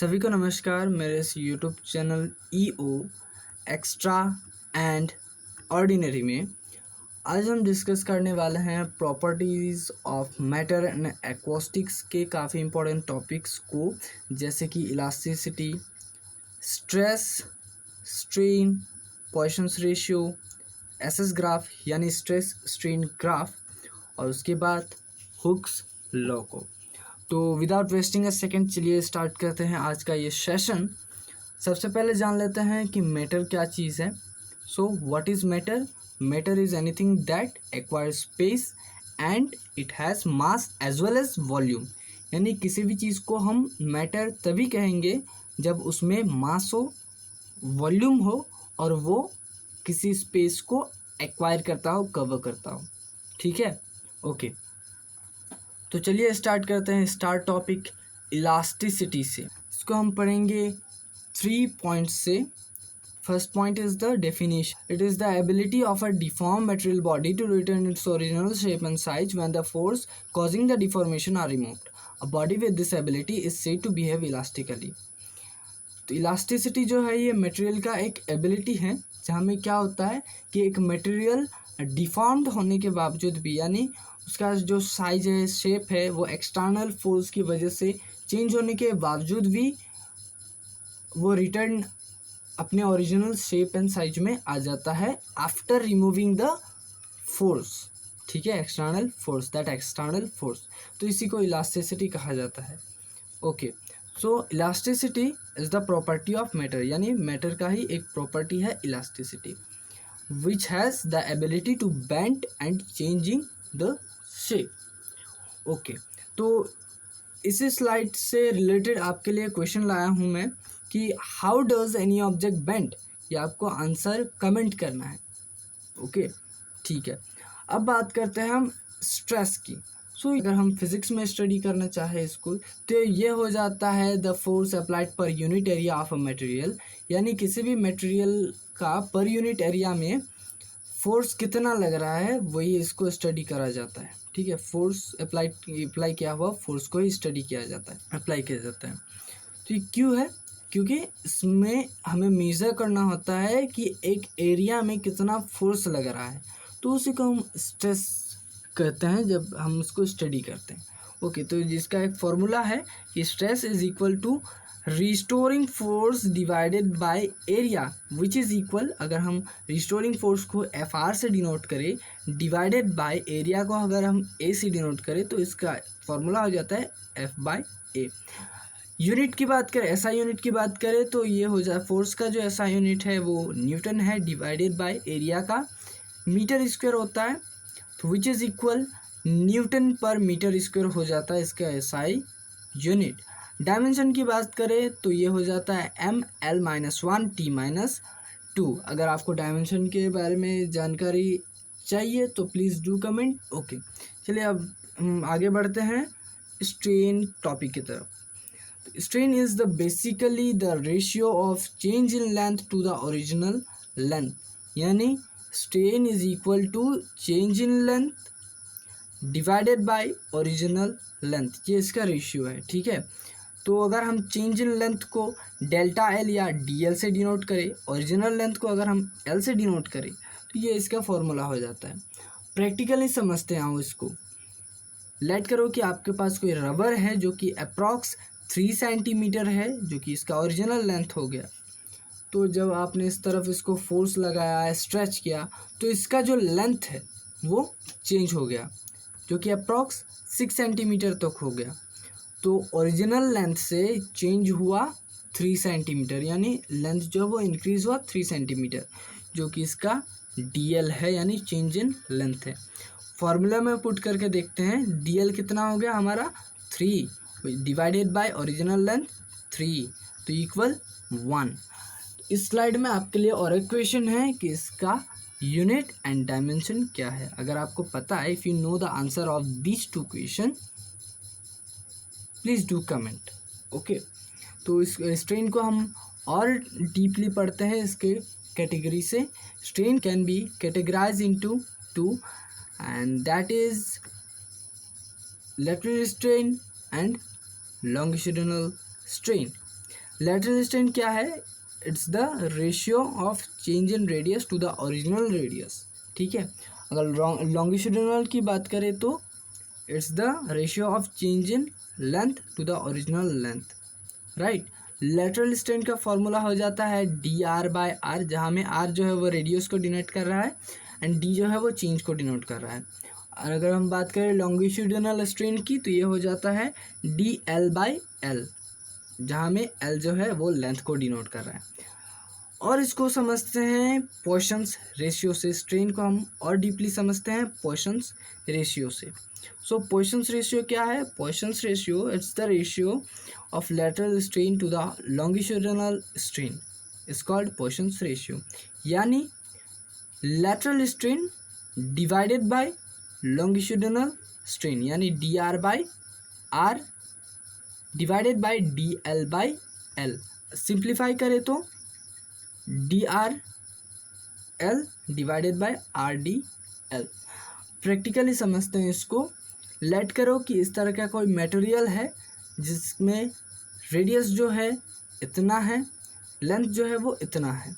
सभी को नमस्कार। मेरे इस YouTube channel EO extra and ordinary में आज हम डिस्कस करने वाले हैं properties of matter and acoustics के काफ़ी इंपॉर्टेंट टॉपिक्स को, जैसे कि elasticity, stress, strain, Poisson's ratio, SS graph यानी स्ट्रेस स्ट्रेन ग्राफ, और उसके बाद हुक्स लॉ को। तो विदाउट वेस्टिंग अ सेकेंड चलिए स्टार्ट करते हैं आज का ये सेशन। सबसे पहले जान लेते हैं कि मैटर क्या चीज़ है। So what is matter? Matter is anything that acquires space and it has mass as well as volume. यानी किसी भी चीज़ को हम मैटर तभी कहेंगे जब उसमें मास हो, वॉल्यूम हो और वो किसी स्पेस को एक्वायर करता हो, कवर करता हो। ठीक है, ओके। तो चलिए स्टार्ट करते हैं। स्टार्ट टॉपिक इलास्टिसिटी से। इसको हम पढ़ेंगे 3 पॉइंट्स से। First point is the definition. It is the ability of a deform material body to return its original shape and size when the force causing the deformation are removed. A body with this ability is said to behave elastically. तो elasticity जो है ये material का एक ability है, जहाँ में क्या होता है कि एक मटेरियल डिफॉर्म्ड होने के बावजूद भी, यानी उसका जो साइज है, शेप है, वो एक्सटर्नल फोर्स की वजह से चेंज होने के बावजूद भी वो रिटर्न अपने ओरिजिनल शेप एंड साइज में आ जाता है आफ्टर रिमूविंग द फोर्स। ठीक है, external force, that external force. तो इसी को इलास्टिसिटी कहा जाता है। Okay, so elasticity is the property of matter, यानी मैटर का ही एक प्रॉपर्टी है elasticity, which has the ability to bend and changing the shape. Okay, तो इसी स्लाइड से रिलेटेड आपके लिए क्वेश्चन लाया हूँ मैं कि how does any object bend. ये आपको आंसर कमेंट करना है। ओके, ठीक है। अब बात करते हैं हम स्ट्रेस की। सो अगर हम फिजिक्स में स्टडी करना चाहें इसको, तो ये हो जाता है the force applied per unit area of a material, यानी किसी भी मटेरियल का पर यूनिट एरिया में फोर्स कितना लग रहा है वही इसको स्टडी करा जाता है। ठीक है, फोर्स अप्लाई किया हुआ फोर्स को ही स्टडी किया जाता है, अप्लाई किया जाता है। तो ये क्यों है? क्योंकि इसमें हमें मेज़र करना होता है कि एक एरिया में कितना फोर्स लग रहा है, तो उसी को हम स्ट्रेस कहते हैं जब हम उसको स्टडी करते हैं। ओके, तो जिसका एक फॉर्मूला है कि stress is equal to restoring force divided by area which is equal, अगर हम रिस्टोरिंग फोर्स को एफ आर से डिनोट करें, डिवाइडेड बाय एरिया को अगर हम ए से डिनोट करें, तो इसका फॉर्मूला हो जाता है एफ बाय ए। यूनिट की बात करें, एसआई यूनिट की बात करें, तो ये हो जाए फोर्स का जो एसआई यूनिट है वो न्यूटन है, डिवाइडेड बाय एरिया का मीटर स्क्वायर होता है, तो विच इज़ इक्वल न्यूटन पर मीटर स्क्वायर हो जाता है इसका एसआई यूनिट। डायमेंशन की बात करें तो ये हो जाता है ML-1T-2। अगर आपको डायमेंशन के बारे में जानकारी चाहिए तो प्लीज़ डू कमेंट। ओके, चलिए अब हम आगे बढ़ते हैं स्ट्रेन टॉपिक की तरफ। Strain is the basically the ratio of change in length to the original length, यानी strain is equal to change in length divided by original length, ये इसका रेशियो है। ठीक है, तो अगर हम चेंज इन लेंथ को डेल्टा एल या डी एल से डिनोट करें, ओरिजिनल लेंथ को अगर हम एल से डिनोट करें, तो ये इसका फॉर्मूला हो जाता है। प्रैक्टिकली समझते हैं इसको। लेट करो कि आपके पास कोई रबर है जो कि अप्रॉक्स 3 सेंटीमीटर है, जो कि इसका ओरिजिनल लेंथ हो गया। तो जब आपने इस तरफ इसको फोर्स लगाया, स्ट्रेच किया, तो इसका जो लेंथ है वो चेंज हो गया, जो कि अप्रॉक्स 6 सेंटीमीटर तक हो गया। तो ओरिजिनल लेंथ से चेंज हुआ 3 सेंटीमीटर, यानी लेंथ जो वो इंक्रीज हुआ 3 सेंटीमीटर, जो कि इसका डीएल है, यानी चेंज इन लेंथ है। फॉर्मूला में पुट करके देखते हैं, डीएल कितना हो गया हमारा 3 डिवाइडेड बाय ओरिजिनल लेंथ 3, तो इक्वल 1। इस स्लाइड में आपके लिए और एक क्वेश्चन है कि इसका यूनिट एंड डायमेंशन क्या है। अगर आपको पता है, if you know the answer of these 2 question, please do comment. Okay, तो इस स्ट्रेन को हम और डीपली पढ़ते हैं इसके कैटेगरी से। Strain can be categorize into 2, and that is lateral strain and longitudinal strain. Lateral strain क्या है? It's the ratio of change in radius to the original radius, ठीक है। अगर लॉन्गिट्यूडिनल की बात करें तो it's the ratio of change in length to the original length, right. Lateral strain का फॉर्मूला हो जाता है dr/r, जहाँ में r जो है वो रेडियस को डिनोट कर रहा है एंड d जो है वो चेंज को डिनोट कर रहा है। और अगर हम बात करें लॉन्गिट्यूडिनल स्ट्रेन की तो ये हो जाता है dl/l, जहाँ में l जो है वो लेंथ को डिनोट कर रहा है। और इसको समझते हैं पॉइसन्स रेशियो से। स्ट्रेन को हम और डीपली समझते हैं पॉइसन्स रेशियो से। सो पॉइसन्स रेशियो क्या है? Poisson's ratio it's the ratio of lateral strain to the longitudinal strain is called Poisson's ratio, यानी lateral strain divided by longitudinal strain, यानी dr/r divided by dl/l। Simplify करें तो dr/l divided by rd/l। Practically समझते हैं इसको। Late करो कि इस तरह का कोई मटेरियल है जिसमें रेडियस जो है इतना है, लेंथ जो है वो इतना है।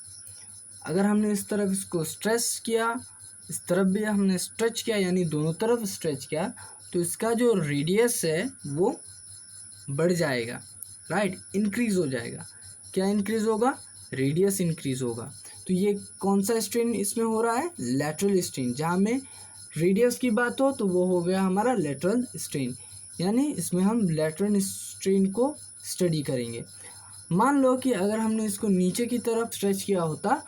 अगर हमने इस तरफ इसको स्ट्रेच किया, इस तरफ भी हमने स्ट्रेच किया, यानी दोनों तरफ स्ट्रेच किया, तो इसका जो रेडियस है वो बढ़ जाएगा, राइट, इंक्रीज हो जाएगा। क्या इंक्रीज होगा? रेडियस इंक्रीज होगा। तो ये कौन सा स्ट्रेन इसमें हो रहा है? Lateral strain. जहाँ में रेडियस की बात हो तो वो हो गया हमारा लेटरल स्ट्रेन, यानी इसमें हम लेटरल स्ट्रेन को स्टडी करेंगे। मान लो कि अगर हमने इसको नीचे की तरफ स्ट्रेच किया होता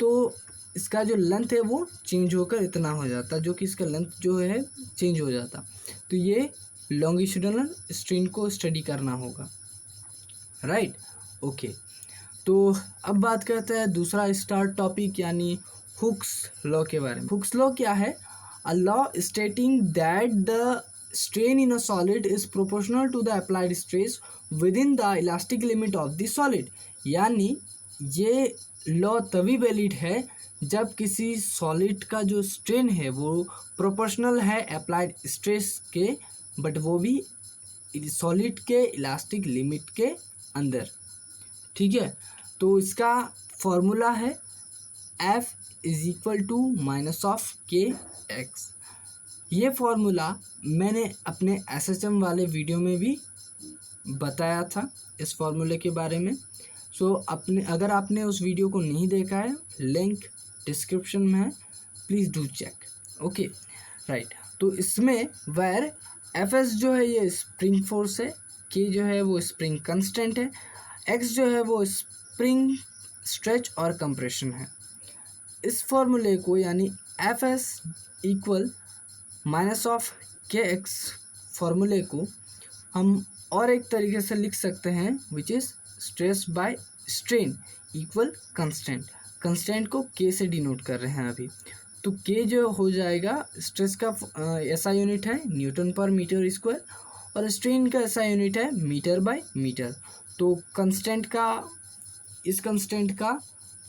तो इसका जो लेंथ है वो चेंज होकर इतना हो जाता, जो कि इसका लेंथ जो है चेंज हो जाता। तो ये लॉन्गिट्यूडिनल स्ट्रेन को स्टडी करना होगा, राइट, ओके। तो अब बात करते हैं दूसरा स्टार्ट टॉपिक, यानी हुक्स लॉ के बारे में। हुक्स लॉ क्या है? A law stating that the strain in a solid is proportional to the applied stress within the elastic limit of the solid। यानी ये लॉ तभी वैलिड है जब किसी सॉलिड का जो स्ट्रेन है वो प्रोपोर्शनल है अप्लाइड स्ट्रेस के, बट वो भी सॉलिड के इलास्टिक लिमिट के अंदर, ठीक है। तो इसका फॉर्मूला है F = -kx। ये फॉर्मूला मैंने अपने SHM वाले वीडियो में भी बताया था इस फॉर्मूले के बारे में। सो अगर आपने उस वीडियो को नहीं देखा है, लिंक डिस्क्रिप्शन में है, please do check, okay, right. तो इसमें वेयर Fs जो है ये स्प्रिंग फोर्स है, K जो है वो स्प्रिंग कंस्टेंट है, X जो है वो स्प्रिंग स्ट्रेच और कंप्रेशन है। इस फॉर्मूले को यानी Fs = -kx फॉर्मूले को हम और एक तरीके से लिख सकते हैं, which is stress by strain equal constant. Constant को k से डिनोट कर रहे हैं अभी, तो k जो हो जाएगा, स्ट्रेस का ऐसा यूनिट है न्यूटन पर मीटर स्क्वायर और स्ट्रेन का ऐसा यूनिट है मीटर बाय मीटर। तो कंस्टेंट का, इस कंस्टेंट का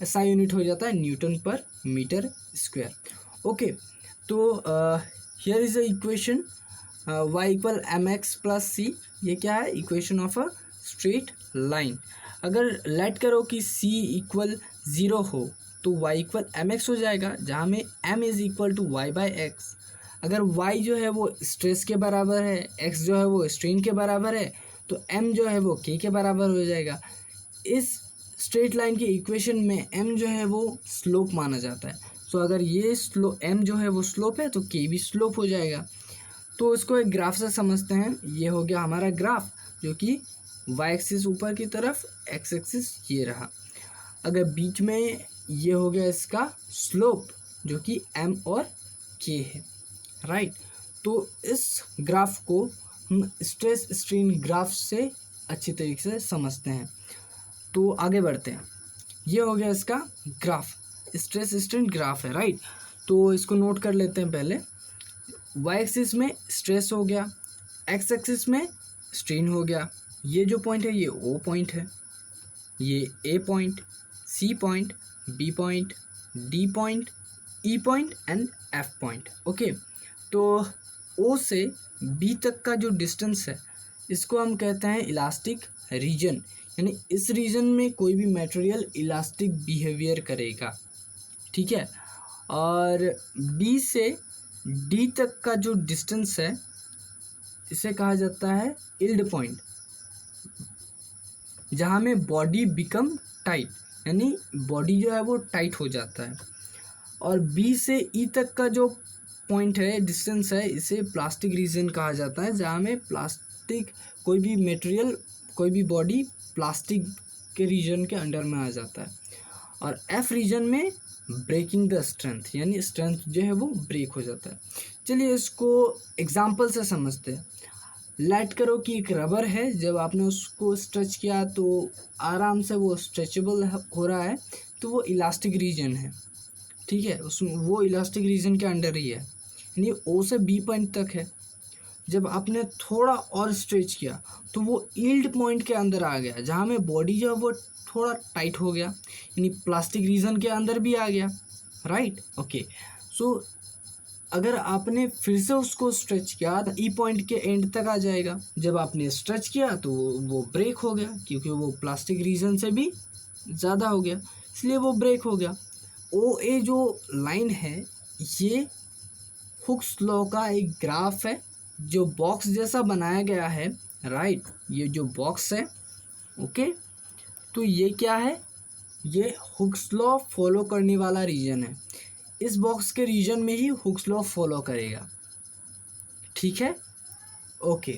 ऐसा यूनिट हो जाता है न्यूटन पर मीटर स्क्वायर, ओके। तो here is a equation y = mx + c। ये क्या है? Equation of a straight line. अगर लेट करो कि c = 0 हो तो y = mx हो जाएगा, जहाँ में m = y/x। अगर y जो है वो स्ट्रेस के बराबर है, x जो है वो स्ट्रेन के बराबर है, तो m जो है वो k के बराबर हो जाएगा। इस स्ट्रेट लाइन की इक्वेशन में m जो है वो स्लोप माना जाता है। सो अगर ये m जो है वो स्लोप है तो k भी स्लोप हो जाएगा। तो इसको एक ग्राफ से समझते हैं। ये हो गया हमारा ग्राफ, जो कि y एक्सिस ऊपर की तरफ, x एक्सिस ये रहा। अगर बीच में ये हो गया इसका स्लोप, जो कि m और k है, राइट। तो इस ग्राफ को हम स्ट्रेस स्ट्रेन ग्राफ से अच्छी तरीके से समझते हैं। तो आगे बढ़ते हैं। ये हो गया इसका ग्राफ, स्ट्रेस स्ट्रेन ग्राफ है, राइट। तो इसको नोट कर लेते हैं पहले। y एक्सिस में स्ट्रेस हो गया, x एक्सिस में स्ट्रेन हो गया। ये जो पॉइंट है ये O पॉइंट है, ये A point, C point, B point, D point, E point and F point, okay. तो O से B तक का जो डिस्टेंस है इसको हम कहते हैं इलास्टिक रीजन, यानी इस रीजन में कोई भी मटेरियल इलास्टिक बिहेवियर करेगा, ठीक है। और बी से डी तक का जो डिस्टेंस है इसे कहा जाता है यील्ड पॉइंट, जहाँ में बॉडी बिकम टाइट, यानी बॉडी जो है वो टाइट हो जाता है। और बी से ई तक का जो पॉइंट है, डिस्टेंस है, इसे प्लास्टिक रीजन कहा जाता है, जहाँ में प्लास्टिक कोई भी मटेरियल, कोई भी बॉडी प्लास्टिक के रीजन के अंडर में आ जाता है। और एफ रीजन में ब्रेकिंग द स्ट्रेंथ, यानी स्ट्रेंथ जो है वो ब्रेक हो जाता है। चलिए इसको एग्जाम्पल से समझते हैं। लेट करो कि एक रबर है, जब आपने उसको स्ट्रेच किया तो आराम से वो स्ट्रेचेबल हो रहा है, तो वो इलास्टिक रीजन है, ठीक है। उसमें वो इलास्टिक रीजन के अंडर ही है, यानी ओ से बी पॉइंट तक है। जब आपने थोड़ा और स्ट्रेच किया तो वो यील्ड पॉइंट के अंदर आ गया, जहाँ में बॉडी जो है वो थोड़ा टाइट हो गया, यानी प्लास्टिक रीजन के अंदर भी आ गया, राइट। ओके, सो अगर आपने फिर से उसको स्ट्रेच किया तो ई पॉइंट के एंड तक आ जाएगा। जब आपने स्ट्रेच किया तो वो ब्रेक हो गया, क्योंकि वो प्लास्टिक रीजन से भी ज़्यादा हो गया, इसलिए वो ब्रेक हो गया। ओ ए जो लाइन है ये हुक्स लॉ का एक ग्राफ है, जो बॉक्स जैसा बनाया गया है, राइट। ये जो बॉक्स है, ओके, तो ये क्या है, ये हुक्स लॉ फॉलो करने वाला रीजन है। इस बॉक्स के रीजन में ही हुक्स लॉ फॉलो करेगा, ठीक है। ओके।